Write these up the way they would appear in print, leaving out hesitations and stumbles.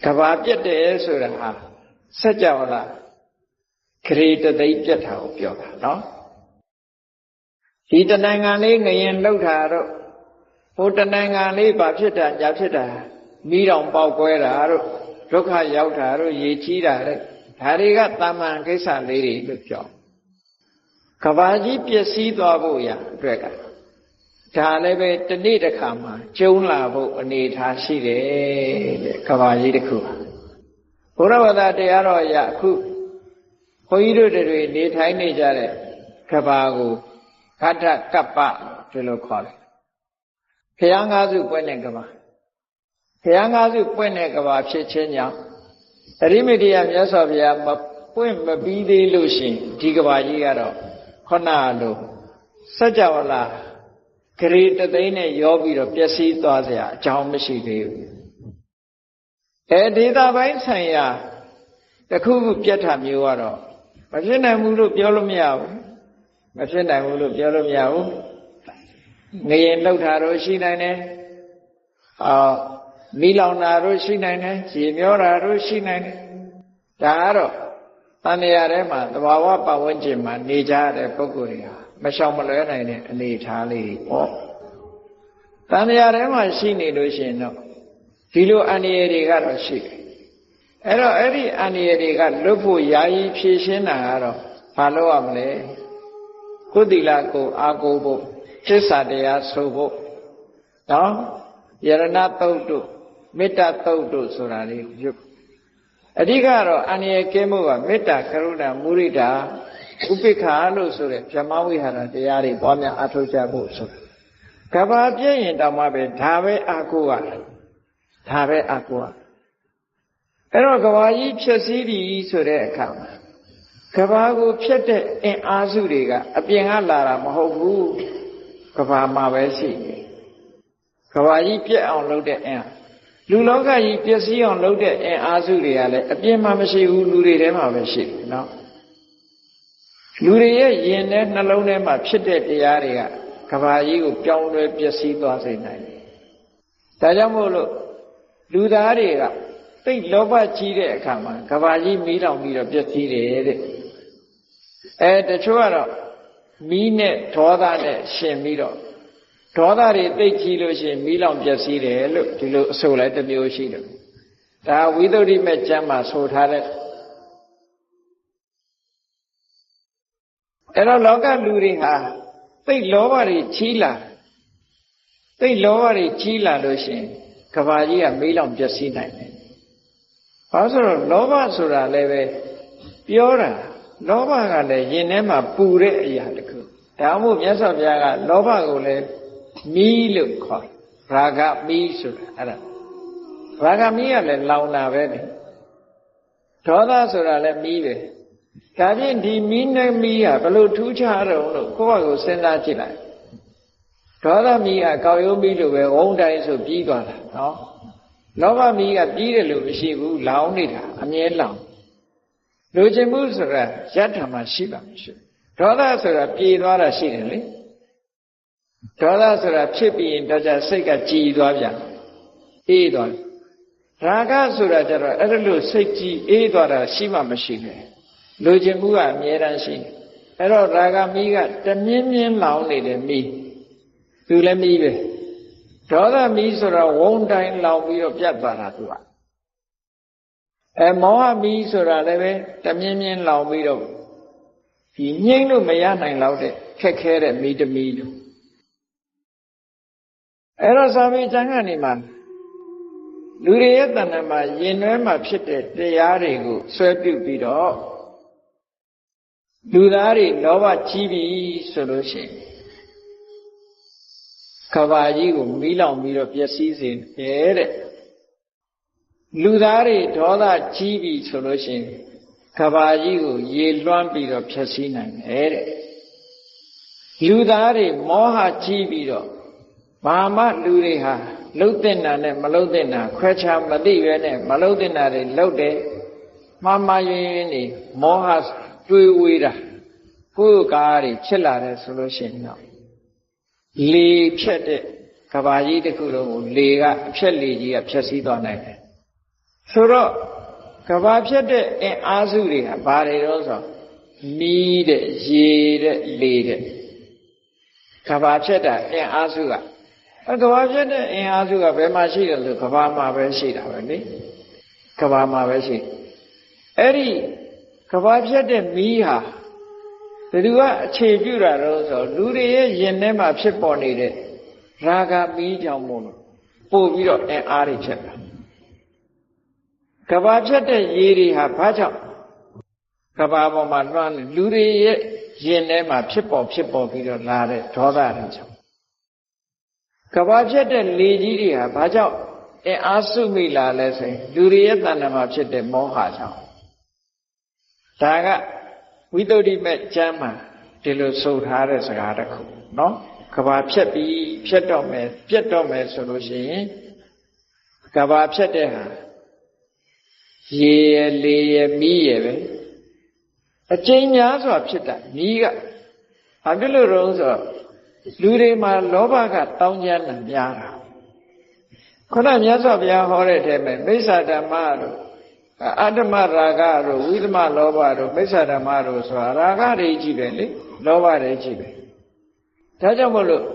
ကဘာပြတ်တယ်ဆိုတာဟာစัจ java လားခရီးတသိပ်ပြတ်တာကိုပြောတာနော်ဒီတနိုင်ငံလေးငရင်လှုပ်တာတော့ဟိုတနိုင်ငံလေးဘာဖြစ်တာညာဖြစ်တာမိတောင်ပေါက်ကွဲတာတို့ဒုက္ခရောက်တာတို့ရေကြီးတာတဲ့ဒါတွေကတာမန်ကိစ္စလေးတွေလို့ပြောကဘာကြီးပျက်စီးသွားဖို့ရအတွက်ကဒါလည်းပဲတနေ့တစ်ခါမှကျုံလာဖို့အနေထားရှိတယ်တဲ့ကဘာကြီးတစ်ခုဘုရားဝတ္တတရားတော်ရအခုဘုန်းကြီးတို့တွေနေထိုင်နေကြတဲ့ကဘာကိုခဋ္ဌကပ္ပဒီလိုခေါ်တယ်ဘုရားငါးစုပွင့်တဲ့ကဘာဘုရားငါးစုပွင့်တဲ့ကဘာဖြစ်ခြင်းကြောင့်အရိမိတ္တယမြတ်စွာဘုရားမပွင့်မပြီးသေးလို့ရှိရင်ဒီကဘာကြီးကတော့ခုနလိုစัจ java လားဂရေတသိန်းနဲ့ရောပြီးတော့ပျက်စီးသွားเสียအကြောင်းမရှိသေးဘူးဒေသပိုင်းဆိုင်ရာတခုခုပြတ်ထမျိုးကတော့မဖြစ်နိုင်ဘူးလို့ပြောလို့မရဘူးမဖြစ်နိုင်ဘူးလို့ပြောလို့မရဘူးငရင်လှုပ်တာတို့ရှိနိုင်တယ်မီးလောင်တာတို့ရှိနိုင်တယ်ရေမျောတာတို့ရှိနိုင်တယ်ဒါကတော့တန်မြာထဲမှာသဘာဝပတ်ဝန်းကျင်မှာနေကြတဲ့ပုဂ္ဂိုလ်တွေဟာမရှောင်မလွဲနိုင်တဲ့အနေအထားလေးပေါ့တန်မြာထဲမှာရှိနေလို့ရှိရင်တော့ဒီလိုအန္တရာယ်တွေကတော့ရှိတယ်အဲ့တော့အဲ့ဒီအန္တရာယ်တွေကလွတ်ဖို့ယာယီဖြည့်ရှင်းတာကတော့ဘာလို့ရမလဲကိုယ်သီလကိုအားကိုးဖို့သစ္စာတရားဆိုဖို့နော်ယရဏသုတ်တို့မေတ္တာသုတ်တို့ဆိုတာလေးပြုအဓိကတော့အန္တရာယ်ကင်းဖို့ကမေတ္တာကရုဏာမုဒိတာဥပိ္ပခာလို့ဆိုတဲ့ဗြဟ္မဝိဟာရတရားတွေပွားများအားထုတ်ကြဖို့ဆိုကဘာပြည့်ရင်တောင်မှပဲဒါပဲအားကိုးရတယ်ဒါပဲအားကိုးရအဲ့တော့ကဘာကြီးဖြည့်စည်းပြီးဆိုတဲ့အခါမှာကဘာကိုဖြတ်တဲ့အင်အားစုတွေကအပြင်ကလာတာမဟုတ်ဘူးကဘာမှာပဲရှိတယ်ကဘာကြီးပြည့်အောင်လုပ်တဲ့အင်လူလောကကြီးပျက်စီးအောင်လုပ်တဲ့အင်အားစုတွေကလည်းအပြင်မှာမရှိဘူးလူတွေထဲမှာပဲရှိတယ်နော်လူတွေရဲ့ယင်နဲ့နှလုံးထဲမှာဖြစ်တဲ့တရားတွေကကဘာကြီးကိုပြောင်းလဲပျက်စီးသွားစေနိုင်တယ်ဒါကြောင့်မို့လို့လူသားတွေကသိလောဘကြီးတဲ့အခါမှာကဘာကြီးမီးလောင်ပြီးတော့ပျက်စီးတယ်တဲ့တချို့ကတော့မီးနဲ့ဒေါသနဲ့ရှင်ပြီးတော့ဒေါသတွေသိကြီးလို့ရှိရင်မီးလောင်ပျက်စီးတယ်လို့ဒီလိုအဆိုလိုက်တစ်မျိုးရှိတယ်ဒါဝိသုဒ္ဓိမဲ့ကျမ်းမှာဆိုထားတဲ့အဲ့တော့လောကလူတွေဟာသိလောဘတွေကြီးလာသိလောဘတွေကြီးလာလို့ရှိရင်ကဘာကြီးကမီးလောင်ပျက်စီးနိုင်တယ်ဘာလို့ဆိုတော့လောဘဆိုတာလည်းပဲပြောတာလောဘကလည်းယင်ထဲမှာပူတဲ့အရာတခုဒါမှမဟုတ်မြတ်စွာဘုရားကလောဘကိုလည်းမီးလို့ခေါ်ရာဂမီးဆိုတာအဲ့ဒါရာဂမီးကလည်းလောင်တာပဲလေဒေါသဆိုတာလည်းမီးပဲဒါဖြင့်ဒီမီးနဲ့မီးကဘလို့ထူးခြားတော့လို့ကိုယ့်ဘာကိုစဉ်းစားကြည့်လိုက်ဒေါသမီးကကောက်ရိုးမီးလိုပဲဝုန်းတိုင်းဆိုပြီးသွားတာနော်လောဘမီးကပြီးတယ်လို့မရှိဘူးလောင်နေတာအမြဲလောင်လူချင်းမှုဆိုတာယတ္ထမှာရှိပါမရှိဒေါသဆိုတာပြေသွားတာရှိတယ်လေဒေါသဆိုတာဖြစ်ပြီးရင်တော့စိတ်ကကြည်သွားပြန်အေးသွားရာဂဆိုတာကျတော့အဲ့လိုစိတ်ကြည်အေးသွားတာရှိမှမရှိပဲလူချင်းမှုကအမြဲတမ်းရှိအဲ့တော့ရာဂမီးကတမြင်းမြင်းလောင်နေတယ်မီးသူလည်းမီးပဲဒေါသမီးဆိုတာဝုန်းတိုင်းလောင်ပြီးတော့ပြတ်သွားတာသူကမောဟမီးဆိုတာလည်းပဲတမြင်းမြင်းလောင်ပြီးတော့ဒီငြိမ့်လို့မရနိုင်တော့တဲ့ခက်ခဲတဲ့မီးတမီးတို့အဲ့တော့သာမေကျမ်းကနေမှာလူတွေရဲ့တဏ္ဍာမှာယင်နွဲမှာဖြစ်တဲ့တရားတွေကိုဆွဲပြုတ်ပြီးတော့လူသားတွေလောဘကြီးပြီဆိုလို့ရှိရင်ကဘာကြီးကိုမီးလောင်ပြီးတော့ပျက်စီးစေတယ်တဲ့လူသားတွေဒေါသကြီးပြီဆိုလို့ရှိရင်ကဘာကြီးကိုရေလွှမ်းပြီးတော့ဖျက်ဆီးနိုင်တယ်တဲ့လူသားတွေမောဟကြီးပြီးတော့ဘာမှလူတွေဟာလှုပ်တဲ့နာနဲ့မလှုပ်တဲ့နာခွဲခြားမသိပဲနဲ့မလှုပ်တဲ့နာတွေလှုပ်တယ်မှားမှားယွင်းယွင်းနေမောဟတွေးဝေးတာကိုယ်ကားတွေဖြစ်လာတယ်ဆိုလို့ရှိရင်တော့လေဖြတ်တဲ့ကဘာကြီးတစ်ခုလုံးကိုလေကအဖြက်လေကြီးကဖြက်စီးသွားနိုင်တယ် ဆိုတော့ကဘာဖြစ်တဲ့အင်အားစုတွေကဘာတွေတော့ဆိုမီးတဲ့ရေတဲ့လေတဲ့ကဘာဖြစ်တဲ့အင်အားစုကကဘာဖြစ်တဲ့အင်အားစုကဘယ်မှာရှိတယ်ဆိုကဘာမှာပဲရှိတာပဲလေကဘာမှာပဲရှိအဲ့ဒီကဘာဖြစ်တဲ့မီးဟာဘယ်သူကအခြေပြုတာတော့ဆိုလူတွေရဲ့ရင်ထဲမှာဖြစ်ပေါ်နေတဲ့ရာဂမီးကြောင့်မို့လို့ပို့ပြီးတော့အင်အားတွေဖြစ်တာကဘာဖြစ်တဲ့ရေတွေဟာဘာကြောင့်ကဘာပေါ်မှာလွှမ်းလူတွေရဲ့ရင်ထဲမှာဖြစ်ပေါ်ပြီးတော့လာတဲ့ဒေါသတွေကြောင့်ကဘာဖြစ်တဲ့လေကြီးတွေဟာဘာကြောင့်အင်အားစုမိလာလဲဆိုရင်လူတွေရဲ့တဏ္ဍာမှာဖြစ်တဲ့မောဟကြောင့်ဒါကဝိသုဒ္ဓိမဲ့ကျမ်းမှာဒီလိုဆိုထားတဲ့စကားတစ်ခုနော်ကဘာဖြစ်ပြီးဖြစ်တော့မယ်ပြတ်တော့မယ်ဆိုလို့ရှိရင်ကဘာဖြစ်တဲ့ဟာရေရလေရမီးရပဲအကျဉ်းများစွာဖြစ်တာမီးကဘာဖြစ်လို့တော့ဆိုတော့လူတွေမှာလောဘကတောင်းကျမ်းတာများတာခုနမြတ်စွာဘုရားဟောတဲ့အထဲမှာမိစ္ဆာဓမ္မတို့အတ္တမရာဂတို့ဝိသမလောဘတို့မိစ္ဆာဓမ္မတို့ဆိုတာရာဂတွေကြီးပဲလေလောဘတွေကြီးပဲဒါကြောင့်မို့လို့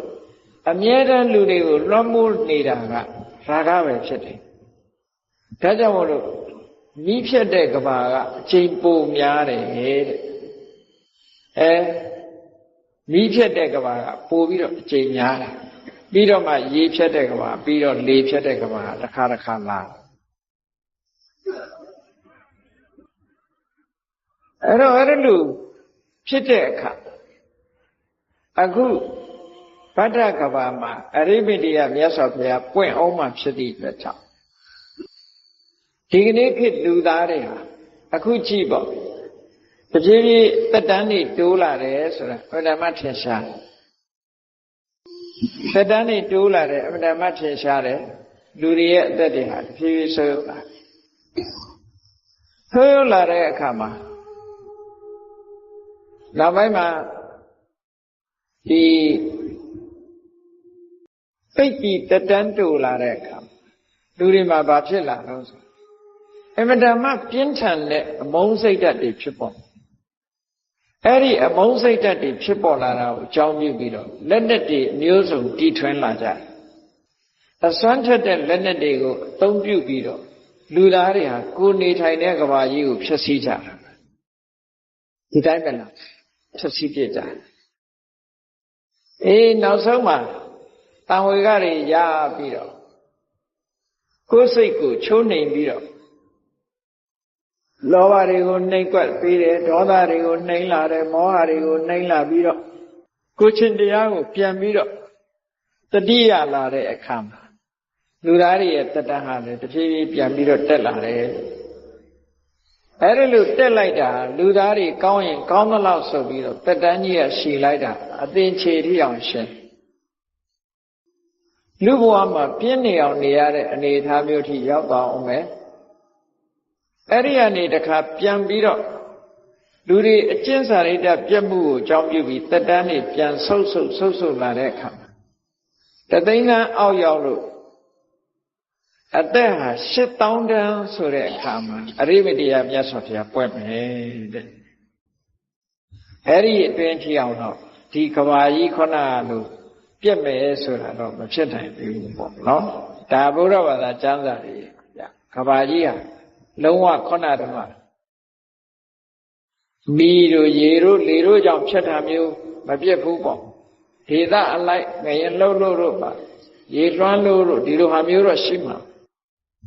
အမြဲတမ်းလူတွေကိုလွှမ်းမိုးနေတာကရာဂပဲဖြစ်တယ်ဒါကြောင့်မို့လို့မီးဖြစ်တဲ့ကဘာကအချိန်ပိုများတယ်တဲ့မီးဖြစ်တဲ့ကဘာကပိုပြီးတော့အချိန်များတယ်ပြီးတော့မှရေဖြစ်တဲ့ကဘာပြီးတော့လေဖြစ်တဲ့ကဘာတစ်ခါလာအဲ့တော့အဲ့လိုဖြစ်တဲ့အခါအခုဗဒ္ဒကဘာမှာအရိမတိယမြတ်စွာဘုရားပွင့်အောင်မှဖြစ်သည့်အတွက်ကြောင့်ဒီကနေ့ခေတ်လူသားတွေဟာအခုကြည့်ပေါ့တပြေးပြေးတက်တန်းတွေတိုးလာတယ်ဆိုတာအမှန်တမ်းထင်ရှားတက်တန်းတွေတိုးလာတယ်အမှန်တမ်းထင်ရှားတယ်လူတွေရဲ့အသက်တွေဟာတပြေးပြေးဆိုးရွားလာဆိုးရွားလာတဲ့အခါမှာနောက်ပိုင်းမှာဒီပိတ်ပြီးတက်တန်းတိုးလာတဲ့အခါလူတွေမှာဘာဖြစ်လာလို့ဆိုအမှန်တမ်းပြင်းထန်တဲ့အမုန်းစိတ်ဓာတ်တွေဖြစ်ပေါ်အဲ့ဒီအမုန်းစိတ်ဓာတ်တွေဖြစ်ပေါ်လာတာကိုအကြောင်းပြုပြီးတော့လက်နက်တွေအမျိုးစုံတီထွင်လာကြတယ်အစွမ်းထက်တဲ့လက်နက်တွေကိုအသုံးပြုပြီးတော့လူသားတွေဟာကိုယ်နေထိုင်တဲ့ကမ္ဘာကြီးကိုဖျက်ဆီးကြတာဒီတိုင်းပဲလားဖျက်ဆီးပြကြတယ်နောက်ဆုံးမှာတန်ဝေကတွေရပြီးတော့ကိုယ်စိတ်ကိုချိုးနှိမ်ပြီးတော့လောဘတွေကိုနှိမ်ကွက်ပြီးတယ်ဒေါသတွေကိုနှိမ်လာတယ်မောဟတွေကိုနှိမ်လာပြီးတော့ကိုယ်ချင်းတရားကိုပြန်ပြီးတော့တတိယလာတဲ့အခါမှာလူသားတွေရဲ့တတ္တဟာလည်းတဖြည်းဖြည်းပြန်ပြီးတော့တက်လာတယ်အဲ့ဒီလိုတက်လိုက်တာလူသားတွေကောင်းရင်ကောင်းသလောက်ဆိုပြီးတော့တက်တန်းကြီးကရှည်လိုက်တာအသင်ခြေထိအောင်ရှင်းလူဘဝမှာပြင်းနေအောင်နေရတဲ့အနေအထားမျိုးထိရောက်သွားအောင်မယ်အဲ့ဒီကနေတခါပြန်ပြီးတော့လူတွေအကျဉ်းစာရိတ္တပြတ်မှုကိုအကြောင်းပြုပြီးတက်တန်းနေပြန်ဆုပ်လာတဲ့အခါတသိန်းတန်းအောက်ရောက်လို့အသက်ဟာ8000တန်းဆိုတဲ့အခါမှာအရိမတိယမြတ်စွာဘုရားပွင့်မယ်တဲ့အဲ့ဒီအတွင်းထိအောင်တော့ဒီကဘာကြီးခုနလိုပြက်မယ်ဆိုတာတော့မဖြစ်နိုင်ဘူးပေါ့နော်ဒါဘုရားဘာသာကျမ်းစာတွေကဘာကြီးဟာလုံးဝခုနတုန်းကမီးတို့ရေတို့လေတို့ကြောင့်ဖြစ်တာမျိုးမပြတ်ဘူးပေါ့ဒေသအလိုက်ငရင်လှုပ်လို့ပါရေလွှမ်းလို့ဒီလိုဟာမျိုးတော့ရှိမှာ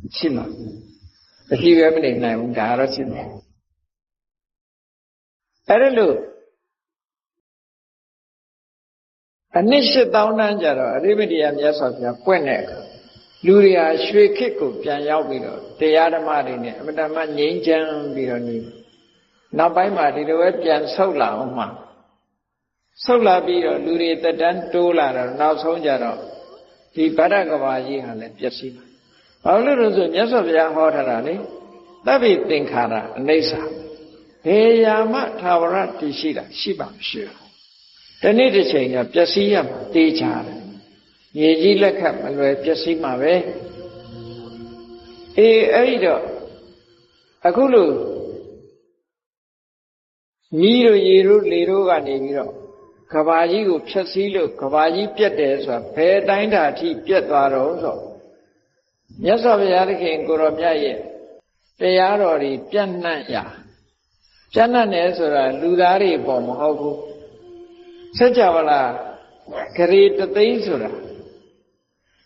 မရှိပဲမနေနိုင်ဘူးဒါတော့ရှိတယ်အဲ့ဒါလို့အနည်း8000တန်းကြတော့အရိမတိယမြတ်စွာဘုရားပွင့်တဲ့လူတွေဟာရွှေခေတ်ကိုပြန်ရောက်ပြီးတော့တရားဓမ္မတွေနဲ့အမတမငြိမ်းချမ်းပြီးတော့နေနောက်ပိုင်းမှာဒီလိုပဲပြန်ဆုတ်လာအောင်မှဆုတ်လာပြီးတော့လူတွေတက်တန်းတိုးလာတော့နောက်ဆုံးကြတော့ဒီဗဒ္ဒကဘာကြီးဟာလည်းပျက်စီးဘာလို့လဲဆိုမြတ်စွာဘုရားဟောထားတာလေသဗ္ဗေသင်္ခါရအနိစ္စဘေယာမထာဝရတည်ရှိတာရှိပါမရှိဘူးဒီနေ့တစ်ချိန်ကပျက်စီးရမှာတေးချတယ်မြေကြီးလက်ခတ်မလွယ်ပျက်စီးမှာပဲအဲ့ဒီတော့ အခုလို့ညီတို့ရေတို့လေတို့ကနေပြီးတော့ကဘာကြီးကိုဖြတ်စည်းလို့ကဘာကြီးပြတ်တယ်ဆိုတာဘယ်တိုင်းတာအထိပြတ်သွားတော့ဆိုမြတ်စွာဘုရားသခင်ကိုရောမြတ်ရဲ့တရားတော်တွေပြန့်နှံ့ရာပြန့်နှံ့တယ်ဆိုတာလူသားတွေပေါ်မဟုတ်ဘူးစัจ java လာဂရေတသိန်းဆိုတာ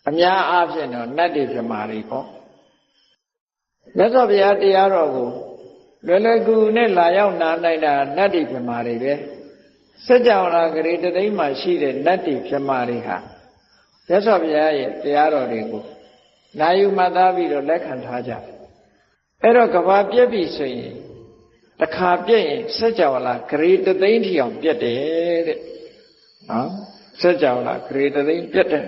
အများအားဖြင့်တော့နတ်တွေပြမာတွေပေါ့မြတ်စွာဘုရားတရားတော်ကိုလွယ်လွယ်ကူကူနဲ့လာရောက်နာနိုင်တာနတ်တွေပြမာတွေပဲစัจ java လာဂရေတသိန်းမှာရှိတဲ့နတ်တွေပြမာတွေဟာမြတ်စွာဘုရားရဲ့တရားတော်တွေကိုနာယူမှတ်သားပြီးတော့လက်ခံထားကြတယ်အဲ့တော့ကဘာပြက်ပြီဆိုရင်တစ်ခါပြက်ရင်စัจ java လာဂရေတသိန်းထီအောင်ပြက်တယ်တဲ့နော်စัจ java လာဂရေတသိန်းပြက်တယ်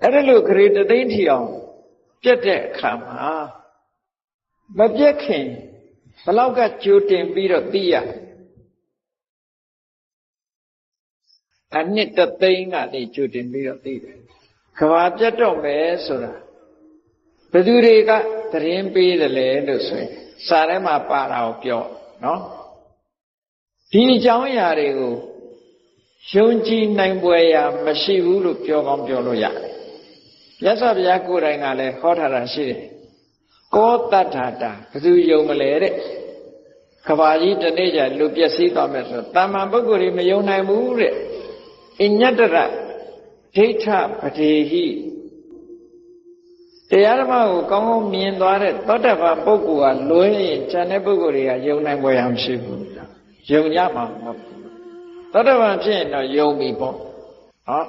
အဲ့ဒါလို့ဂရေတသိန်းထီအောင်ပြက်တဲ့အခါမှာမပြက်ခင်ဘလောက်ကကြိုတင်ပြီးတော့သိရအနှစ်တသိန်းကနေကြိုတင်ပြီးတော့သိတယ်ကဘာပြတ်တော့မယ်ဆိုတာဘယ်သူတွေကသတင်းပေးတယ်လဲလို့ဆိုရင်စာထဲမှာပါတာကိုပြောနော်ဒီအကြောင်းအရာတွေကိုယုံကြည်နိုင်ပွဲရာမရှိဘူးလို့ပြောကောင်းပြောလို့ရတယ်မြတ်စွာဘုရားကိုယ်တိုင်ကလည်းဟောထားတာရှိတယ်ကောတတ္ထာတာဘယ်သူယုံမလဲတဲ့ကဘာကြီးတနေ့ကျလူပျက်စီးသွားမယ်ဆိုတာမန်ပုဂ္ဂိုလ်တွေမယုံနိုင်ဘူးတဲ့အညတ္တရဒိဋ္ဌပတိဟိတရားဓမ္မကိုကောင်းကောင်းမြင်သွားတဲ့သောတပန်ပုဂ္ဂိုလ်ကလွဲရင်ဉာဏ်တဲ့ပုဂ္ဂိုလ်တွေကယုံနိုင်ပွဲရမရှိဘူးယုံကြမှာမဟုတ်ဘူးသောတပန်ဖြစ်ရင်တော့ယုံပြီပေါ့ဟော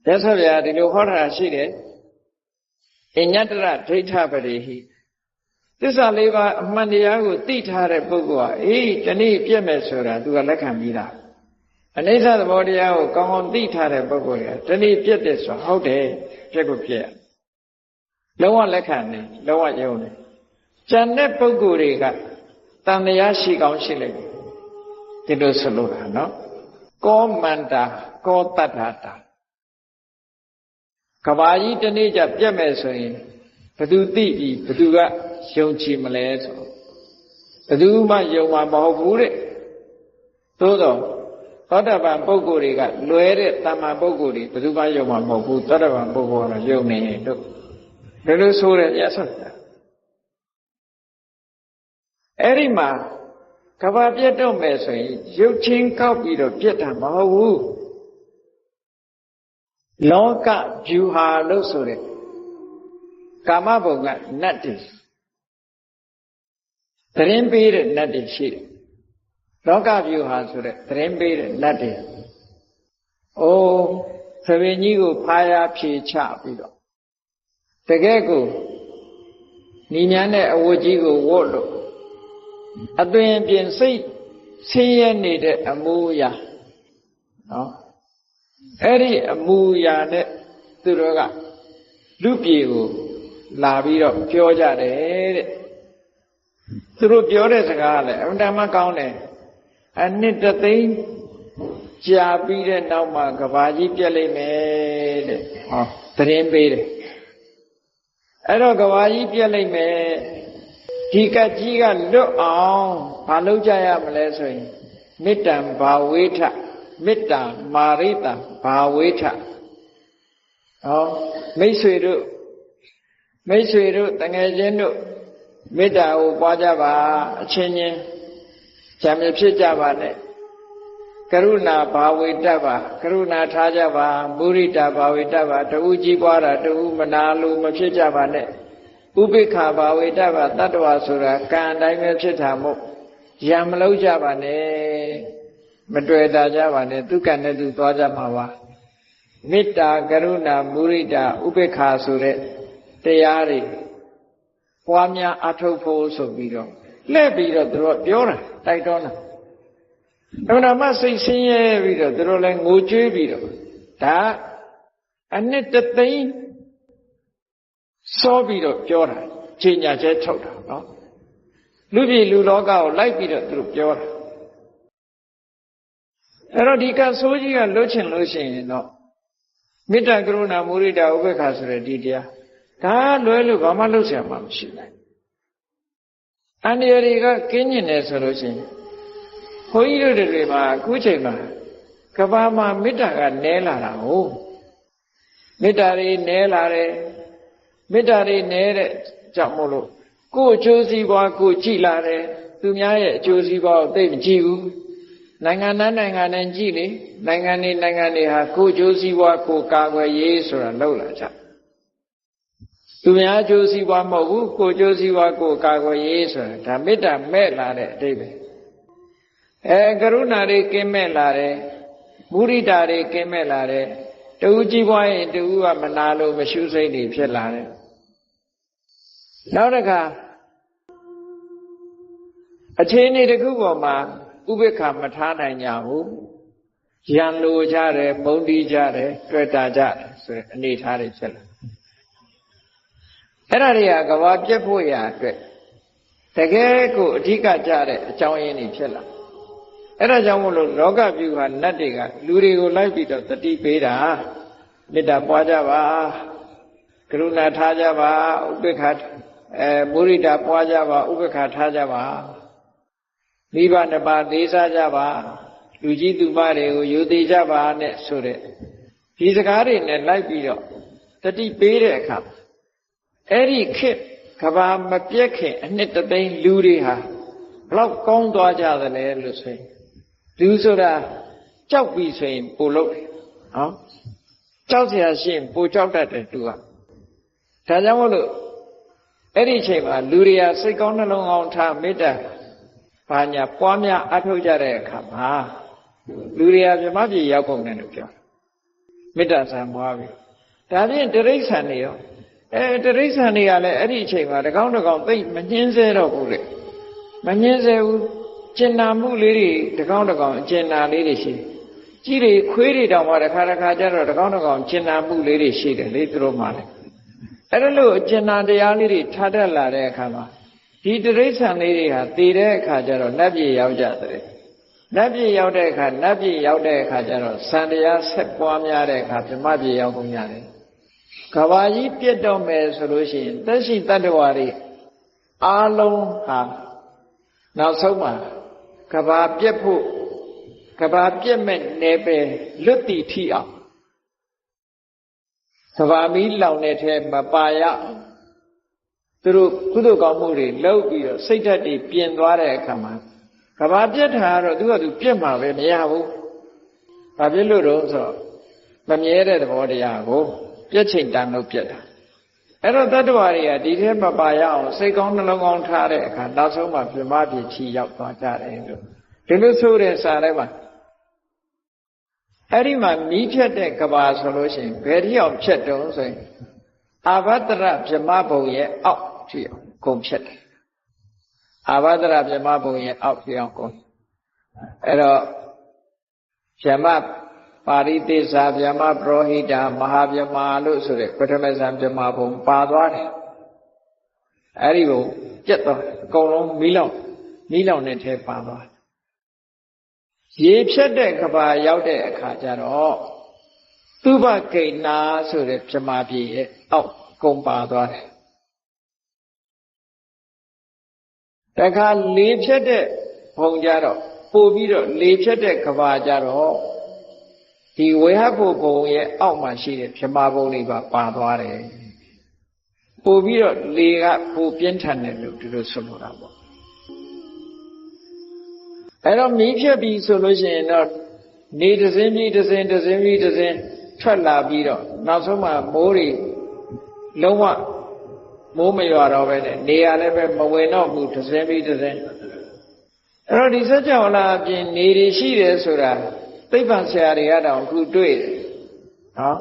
မြတ်စွာဘုရားဒီလိုဟောတာရှိတယ်အညတ္တရဒိဋ္ဌပတိဟိသစ္စာလေးပါးအမှန်တရားကိုသိထားတဲ့ပုဂ္ဂိုလ်ဟာအေးဒီနေ့ပြည့်မယ်ဆိုတာသူကလက်ခံပြီးသားအနိစ္စသဘောတရားကိုကောင်းကောင်းသိထားတဲ့ပုဂ္ဂိုလ်ကဒီနေ့ပြည့်တယ်ဆိုဟုတ်တယ်ပြည့်ကိုပြည့်လုံးဝလက်ခံတယ်လုံးဝယုံတယ်ကျန်တဲ့ပုဂ္ဂိုလ်တွေကတန်တရားရှိကောင်းရှိလိမ့်မယ်ဒီလိုဆိုလို့တာနော်ကောမန္တာကောတတ္ထာတာကဘာကြီးဒီနေ့ကျပြည့်မယ်ဆိုရင်ဘသူသိပြီဘသူကယုံကြည်မလဲဆိုဘသူမှယုံမှာမဟုတ်ဘူးတဲ့သို့တော့သောတပန်ပုဂ္ဂိုလ်တွေကလွယ်တဲ့တမ္မာပုဂ္ဂိုလ်တွေဘသူမှယုံမှာမဟုတ်ဘူးသောတပန်ပုဂ္ဂိုလ်ကတော့ယုံနေတယ်တို့ဒါလို့ဆိုတယ်ရသော်အဲ့ဒီမှာကဘာပြတ်တော့မယ်ဆိုရင်ရုပ်ချင်းကောက်ပြီးတော့ပြတ်တာမဟုတ်ဘူးလောကဗျူဟာလို့ဆိုတဲ့ကာမဘုံကနတ်တွေသတင်းပေးတဲ့နတ်တွေရှိတယ်လောကဗျူဟာဆိုတဲ့သတင်းပေးတဲ့နတ်တွေအိုးသဘင်ကြီးကိုဖားရဖြေချပြီးတော့တကယ်ကိုညီညာနဲ့အဝတ်ကြီးကိုဝတ်လို့အသွင်ပြင်စိတ်ဆင်းရဲနေတဲ့အမူအရာနော်အဲ့ဒီအမူအရာနဲ့သူတို့ကလူပြေကိုလာပြီးတော့ပြောကြတယ်တဲ့သူတို့ပြောတဲ့စကားကလည်းအမှန်တမ်းကောင်းတယ်အနှစ်တသိန်းကြာပြီးတဲ့နောက်မှာကဘာကြီးပြက်လိမ့်မယ်တဲ့ဟောသတင်းပေးတယ်အဲ့တော့ကဘာကြီးပြက်လိမ့်မယ်ဒီကကြီးကလွတ်အောင်မလုပ်ကြရမလဲဆိုရင်မေတ္တံဘာဝေထမေတ္တာမာရိတံဘာဝေထဟောမိတ်ဆွေတို့တငယ်ချင်းတို့မေတ္တာကိုပွားကြပါအချင်းချင်းဇာမဖြစ်ကြပါနဲ့ကရုဏာဘာဝေတ္တပါကရုဏာထားကြပါမုရိတာဘာဝေတ္တပါတူကြီးပွားတာတူမနာလိုမဖြစ်ကြပါနဲ့ဥပိ္ပခာဘာဝေတ္တပါတတ္တဝါဆိုတာကံတိုင်းပဲဖြစ်တာမို့ရံမလို့ကြပါနဲ့မတွေ့တာကြပါနဲ့သူကံနဲ့သူသွားကြမှာပါမေတ္တာကရုဏာမုရိတာဥပိ္ပခာဆိုတဲ့တရားတွေပွားများအထုတ်ဖို့ဆိုပြီးတော့လှည့်ပြီးတော့သူတို့ပြောတာတိုက်တွန်းတာအဲ့ဒါမှစိတ်ဆင်းရဲပြီးတော့သူတို့လည်းငိုကြွေးပြီးတော့ဒါအနှစ်တသိန်းစောပြီးတော့ပြောတာချိန်ညာကျဲထုတ်တာနော်လူပြည်လူလောကကိုလိုက်ပြီးတော့သူတို့ပြောတာအဲ့တော့ဒီကဆိုးကြီးကလွတ်ချင်လို့ရှိရင်တော့ မေတ္တာကရုဏာမုဒိတာဥပေက္ခဆိုတဲ့ဒီတရားဒါလွဲလို့ဘာမှလုပ်เสียမှာမရှိဘူးအန္တရာယ်တွေကကင်းကျင်တယ်ဆိုလို့ရှိရင်ဘုန်းကြီးတို့တွေမှာအခုချိန်မှာကဘာမှာမေတ္တာကနည်းလာတာဟုတ်မေတ္တာတွေနည်းလာတယ်မေတ္တာတွေနည်းတဲ့ကြောင့်မို့လို့ကိုယ်အကျိုးစီးပွားကိုကြည်လာတယ်သူများရဲ့အကျိုးစီးပွားကိုသိမကြည့်ဘူးနိုင်ငံနဲ့ကြည်လေနိုင်ငံတွေဟာကိုယ်အကျိုးစီးပွားကိုကာကွယ်ရေးဆိုတာလုပ်လာကြသူများအကျိုးစီးပွားမဟုတ်ဘူးကိုယ်အကျိုးစီးပွားကိုကာကွယ်ရေးဆိုတာဒါမေတ္တာမဲ့လာတဲ့အဓိပ္ပာယ်ကရုဏာတွေကင်းမဲ့လာတယ်မုဒိတာတွေကင်းမဲ့လာတယ်တူကြီးပွားရင်တူကမနာလို့မရှုစိတ်တွေဖြစ်လာတယ်နောက်တစ်ခါအခြေအနေတစ်ခုပေါ်မှာဥပေက္ခမထားနိုင်ကြဘူးရန်လိုကြတယ်ပုံတီးကြတယ်တွေ့တာကြတယ်ဆိုတဲ့အနေထားတွေဖြစ်လာအဲ့ဒါတွေကကဘာပြတ်ဖို့ရာအတွက်တကယ်ကိုအဓိကကြတဲ့အကြောင်းရင်းတွေဖြစ်လာအဲ့ဒါကြောင့်မို့လို့လောကဗျူဟာနတ်တွေကလူတွေကိုလိုက်ပြီးတော့တတိပေးတာမေတ္တာပွားကြပါကရုဏာထားကြပါဥပေက္ခမုဒိတာပွားကြပါဥပေက္ခထားကြပါမိဘနှစ်ပါးသေးစားကြပါလူကြီးသူမတွေကိုယူသေးကြပါနဲ့ဆိုတဲ့ဒီစကားတွေနဲ့လိုက်ပြီးတော့တတိပေးတဲ့အခါအဲ့ဒီခေတ်ကဘာမပြက်ခင်အနှစ်တသိန်းလူတွေဟာဘလောက်ကောင်းသွားကြသလဲလို့ဆိုရင်လူဆိုတာကြောက်ပြီးဆိုရင်ပိုလို့တယ်ဟောကြောက်เสียရှိရင်ပိုကြောက်တတ်တယ်သူကဒါကြောင့်မို့လို့အဲ့ဒီအချိန်မှာလူတွေကစိတ်ကောင်းနှလုံးကောင်းထားမေတ္တာဘာညာပွားများအထောက်ကြတဲ့အခါမှာလူတွေကမြမပြေရောက်ကုန်တယ်လို့ပြောမေတ္တာဆံပွားပြီဒါဖြင့်တိရစ္ဆာန်တွေရောတိရစ္ဆာန်တွေကလည်းအဲ့ဒီအချိန်မှာတကောင်းသိမညှင်းဆဲတော့ဘူးလေမညှင်းဆဲဘူးကျင်နာမှုလေးတွေတကောင်းအကျင်နာလေးတွေရှိကြီးတွေခွေးတွေတောင်မှတစ်ခါကျတော့တကောင်းကျင်နာမှုလေးတွေရှိတယ်လေသူတို့မှလည်းအဲ့ဒါလို့အကျင်နာတရားလေးတွေထားတတ်လာတဲ့အခါမှာဒီတိရစ္ဆာန်လေးတွေဟာတည်တဲ့အခါကျတော့နတ်ပြည်ရောက်ကြတယ်နတ်ပြည်ရောက်တဲ့အခါကျတော့စံတရားဆက်ပွားများတဲ့အခါဗြဟ္မပြည်ရောက်ကုန်ရတယ်ကဘာကြီးပြတ်တော့မယ်ဆိုလို့ရှိရင်သက်ရှိတတ္တဝါတွေအားလုံးဟာနောက်ဆုံးမှာကဘာပြတ်ဖို့ကဘာပြတ်မဲ့နေပဲလွတ်တည်ထီအောင်ကဘာမီးလောင်တဲ့ထဲမပါရသူတို့ကုသိုလ်ကောင်းမှုတွေလုပ်ပြီးတော့စိတ်ဓာတ်တွေပြင်သွားတဲ့အခါမှာကဘာပြတ်တာကတော့သူကသူပြတ်မှာပဲမရဘူး။ဘာဖြစ်လို့တော့ဆိုတော့မမြဲတဲ့သဘောတရားကိုပြတ်ချိန်တန်လို့ပြတ်တာ။အဲ့တော့တတ္တဝါတွေကဒီထဲမပါရအောင်စိတ်ကောင်းနှလုံးကောင်းထားတဲ့အခါနောက်ဆုံးမှပြမပြေချီရောက်သွားကြတယ်လို့ဒီလိုဆိုတဲ့စာထဲမှာအဲ့ဒီမှာမီးဖြတ်တဲ့ကဘာဆိုလို့ရှိရင်ဘယ်ထိအောင်ဖြတ်တုံးဆိုရင်အာဘတရဗြဟ္မဘုံရဲ့အောက်ထိအောင်ကုန်ဖြတ်တယ်အာဘတရဗြဟ္မဘုံရဲ့အောက်ထိအောင်ကုန်အဲ့တော့ဗြဟ္မပါရိသေဇာဗြဟ္မပရောဟိတမဟာဗြဟ္မာလို့ဆိုတဲ့ပထမဇန်ဗြဟ္မာဘုံပါသွားတယ်အဲ့ဒီကိုပြတ်သွားအကုန်လုံးမီးလောင်တဲ့ထဲပါသွားရေဖြတ်တဲ့ကဘာရောက်တဲ့အခါကျတော့သုဘဂိဏဆိုတဲ့ဗြဟ္မာပြည်ရဲ့အောက်ကုန်ပါသွားတယ်တခါလေဖြတ်တဲ့ဘုံကြတော့ပို့ပြီးတော့လေဖြတ်တဲ့ကဘာကြတော့ဒီဝေဟဘုံဘုံရဲ့အောက်မှာရှိတဲ့ဗြဟ္မာဘုံတွေပါသွားတယ်ပို့ပြီးတော့လေကပိုပြင်းထန်တယ်လို့ဒီလိုဆိုလိုတာပေါ့အဲ့တော့မီးဖြတ်ပြီးဆိုလို့ရှိရင်တော့နေတစ်စင်းပြီးတစ်စင်းထွက်လာပြီးတော့နောက်ဆုံးမှမိုးတွေလုံးဝမိုးမရွာတော့ပဲနဲ့နေရလည်းပဲမဝင်တော့ဘူးတစ်စင်းပြီးတစ်စင်းအဲ့တော့ဒီစัจ java လာအပြင်နေတွေရှိတယ်ဆိုတာသိပ္ပံဆရာတွေကတောင်အခုတွေ့တယ်နော်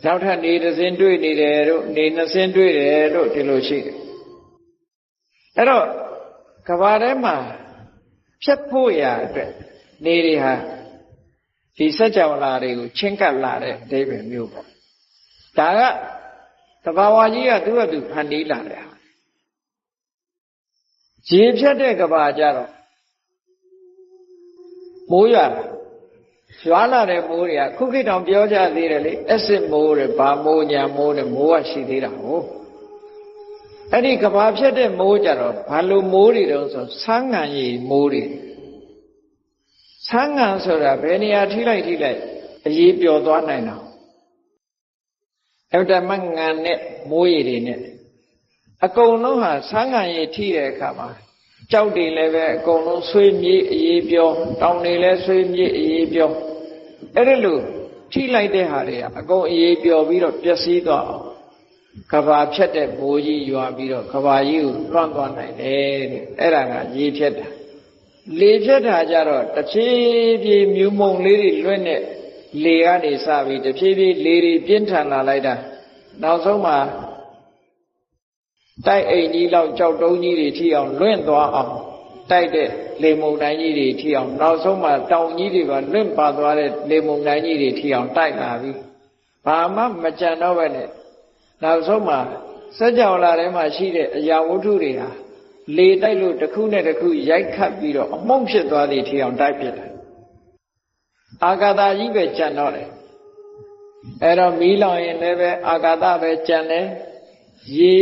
နောက်ထပ်နေတစ်စင်းတွေ့နေတယ်တို့နေနှစ်စင်းတွေ့တယ်တို့ဒီလိုရှိတယ်အဲ့တော့ကဘာထဲမှာဖြတ်ဖို့ရအတွက်နေတွေဟာဒီစัจ java လာတွေကိုချင်းကပ်လာတဲ့အဓိပ္ပာယ်မျိုးပေါ့ဒါကသဘာဝကြီးကသူ့ဟာသူဖန်တီးလာတယ်ရေဖြတ်တဲ့ကဘာကြတော့မိုးရွာ ရွာလာတဲ့မိုးတွေကခုခေတ်တောင်ပြောကြသေးတယ်လေအက်ဆစ်မိုးတွေဘာမိုးညာမိုးတွေမိုးကရှိသေးတာဟုတ်အဲ့ဒီကဘာဖြစ်တဲ့မိုးကြတော့ဘာလို့မိုးတွေတုံးဆိုဆန်းငံရည်မိုးတွေဆန်းငံဆိုတာဘယ်နေရာထိလိုက်အရေးပျော်သွားနိုင်တာအဲ့ဒါမှငံနဲ့မိုးရည်တွေနဲ့အကုန်လုံးဟာဆန်းငံရည်ထိတဲ့အခါမှာကြောက်တွေလည်းပဲအကုန်လုံးဆွေးမြေ့အေးပြောတောင်တွေလည်းဆွေးမြေ့အေးပြောအဲ့ဒါလို့ထိလိုက်တဲ့ဟာတွေကအကုန်အေးပြောပြီးတော့ပျက်စီးသွားအောင်ကဘာဖြတ်တဲ့မိုးကြီးရွာပြီးတော့ကဘာကြီးကိုလွှမ်းသွားနိုင်တယ်တဲ့အဲ့ဒါကရေဖြတ်တာလေဖြတ်တာကြတော့တဖြည်းဖြည်းမြူမုံလေးတွေလွင့်တဲ့လေကနေစပြီးတဖြည်းဖြည်းလေတွေပြင်းထန်လာလိုက်တာနောက်ဆုံးမှာတိုက်အိမ်ကြီးလောက်ကြောက်တုံးကြီးတွေထိအောင်လွင့်သွားအောင်တိုက်တဲ့လေမုန်တိုင်းကြီးတွေထိအောင်နောက်ဆုံးမှာတောင်ကြီးတွေပါလွင့်ပါသွားတဲ့လေမုန်တိုင်းကြီးတွေထိအောင်တိုက်လာပြီးဘာမှမကြံတော့ပဲနဲ့နောက်ဆုံးမှာစัจ java လာထဲမှာရှိတဲ့အရာဝတ္ထုတွေဟာလေတိုက်လို့တစ်ခုနဲ့တစ်ခုရိုက်ခတ်ပြီးတော့အမှုန့်ဖြစ်သွားသည်ထိအောင်တိုက်ဖြစ်တယ်အာကာသကြီးပဲကြံတော့တယ်အဲ့တော့မီးလောင်ရင်လည်းပဲအာကာသပဲကြံတယ်ရေ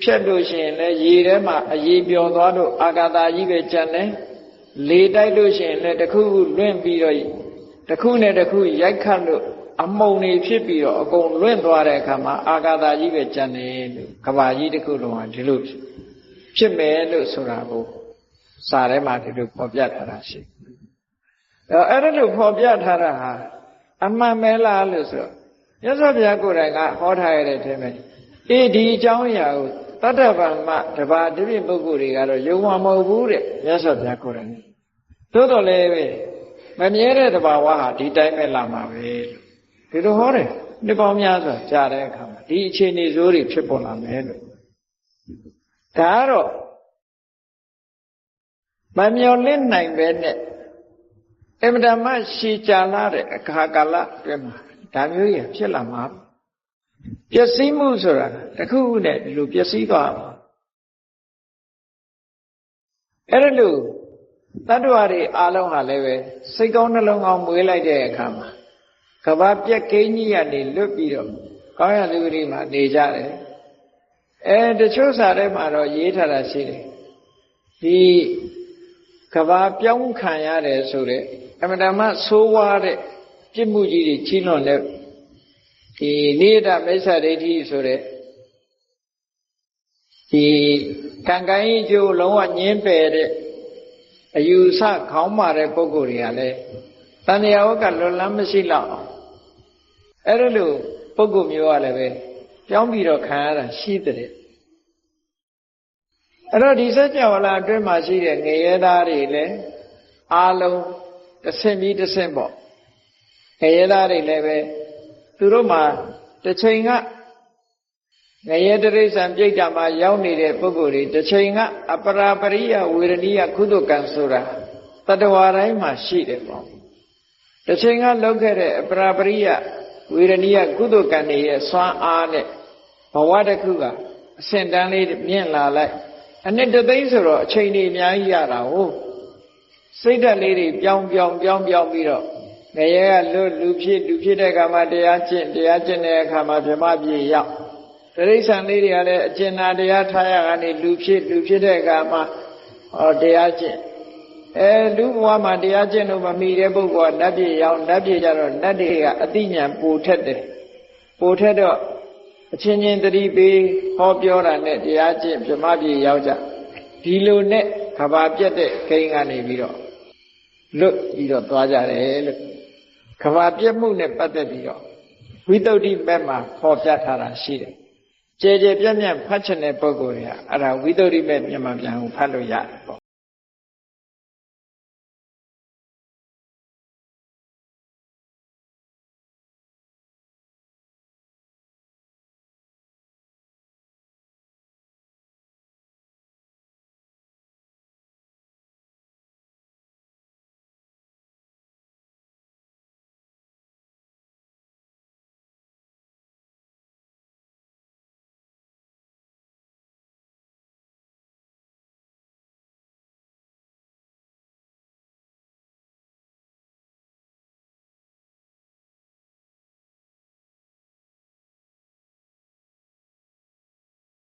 ဖြတ်လို့ရှိရင်လည်းရေထဲမှာအရေပျော်သွားလို့အာကာသကြီးပဲကြံတယ်လေတိုက်လို့ရှိရင်လည်းတစ်ခုခုလွင့်ပြီးတော့တစ်ခုနဲ့တစ်ခုရိုက်ခတ်လို့အမုံတွေဖြစ်ပြီးတော့အကုန်လွင့်သွားတဲ့အခါမှာအာကာသကြီးပဲကြံတယ်လို့ကဘာကြီးတစ်ခုလုံးကဒီလိုဖြစ်မယ်လို့ဆိုတာကိုစာထဲမှာဒီလိုဖော်ပြထားတာရှိအဲ့ဒါလို့ဖော်ပြထားတာဟာအမှန်ပဲလားလို့ဆိုတော့မြတ်စွာဘုရားကိုယ်တိုင်ကဟောထားရတဲ့အထဲမှာဒီအကြောင်းအရာကိုတတ္တဗမ္မတပါးတိပိပုဂ္ဂိုလ်တွေကတော့ယုံမှာမဟုတ်ဘူးတဲ့မြတ်စွာဘုရားကိုယ်တိုင်သို့တော်လည်းပဲမမြဲတဲ့တဘာဝဟာဒီတိုင်းပဲလာမှာပဲဒီလိုဟောတယ်နှစ်ပေါင်းများစွာကြားတဲ့အခါမှာဒီအခြေအနေဆိုးတွေဖြစ်ပေါ်လာမယ်လို့ဒါကတော့မမျော်လင့်နိုင်ပဲနဲ့အမှန်တမ်းရှည်ကြာလာတဲ့အခါကာလအတွင်းမှာဒါမျိုးကြီးဖြစ်လာမှာပျက်စီးမှုဆိုတာတစ်ခုခုနဲ့ဒီလိုပျက်စီးသွားမှာအဲ့ဒါလို့တတ္တဝါတွေအားလုံးဟာလည်းပဲစိတ်ကောင်းနှလုံးကောင်းမွေးလိုက်တဲ့အခါမှာကဘာပြက်ကိန်းကြီးကနေလွတ်ပြီးတော့ကောင်းရလူတွေမှာနေကြတယ်တချို့စာထဲမှာတော့ရေးထားတာရှိတယ်ဒီကဘာပြောင်းခံရတယ်ဆိုတဲ့အမှန်တမ်းဆိုးဝါးတဲ့ပြစ်မှုကြီးတွေကြီးလွန်တဲ့ဒီနိယတမိစ္ဆာဒိဋ္ဌိဆိုတဲ့ဒီကံကံကြီးကျိုးလုံးဝညင်းပယ်တဲ့အယူဆခေါင်းမာတဲ့ပုဂ္ဂိုလ်တွေကလည်းတဏှာဝကလွတ်လန်းမရှိတော့အဲ့ဒါလို့ပုဂ္ဂိုလ်မျိုးကလည်းပဲပြောင်းပြီးတော့ခံရတာရှိတဲ့အဲ့တော့ဒီစัจ java လာအတွင်းမှာရှိတဲ့ငရဲသားတွေလည်းအားလုံးတစ်ဆင့်ပြီးတစ်ဆင့်ပေါ့ငရဲသားတွေလည်းပဲသူတို့မှာတစ်ချိန်ကငရဲတိရစ္ဆာန်ပြိတ္တာမှာရောက်နေတဲ့ပုဂ္ဂိုလ်တွေတစ်ချိန်ကအပရာပရိယဝေရဏိယကုသကံဆိုတာတတ္တဝါတိုင်းမှာရှိတယ်ပေါ့တစ်ချိန်ကလောက်ခဲ့တဲ့အပရာပရိယဝေရဏိယကုသကံတွေရဲ့စွမ်းအားနဲ့ဘဝတစ်ခုကအဆင့်တန်းလေးမြင့်လာလိုက်အနှစ်တစ်သိန်းဆိုတော့အချိန်ကြီးအများကြီးရတာဟုတ်စိတ်ဓာတ်လေးတွေပြောင်းပြီးတော့ငရဲကလွတ်လူဖြစ်တဲ့အခါမှာတရားကျင့်တဲ့အခါမှာဗြဟ္မပြေရောက်တိရစ္ဆာန်လေးတွေကလည်းအကျဉ်းနာတရားထားရကနေလူဖြစ်တဲ့အခါမှာတရားကျင့်လူဘဝမှာတရားကျင့်လို့မမီတဲ့ပုဂ္ဂိုလ်ကနတ်ပြည်ရောက်နတ်ပြည်ကြတော့နတ်တွေကအတိညာပိုထက်တယ်ပိုထက်တော့အချင်းချင်းတတိပေးဟောပြောတာနဲ့တရားကျင့်ဗြဟ္မပြည်ရောက်ကြဒီလိုနဲ့ကဘာပြတ်တဲ့ခိန်းကနေပြီးတော့လွတ်ပြီးတော့သွားကြတယ်လို့ကဘာပြတ်မှုနဲ့ပတ်သက်ပြီးတော့ဝိသုဒ္ဓိဘက်မှာဟောပြထားတာရှိတယ်ကျယ်ပြန့်ဖတ်ချင်တဲ့ပုဂ္ဂိုလ်တွေကအဲ့ဒါဝိသုဒ္ဓိဘက်မြန်မာပြန်ကိုဖတ်လို့ရတယ်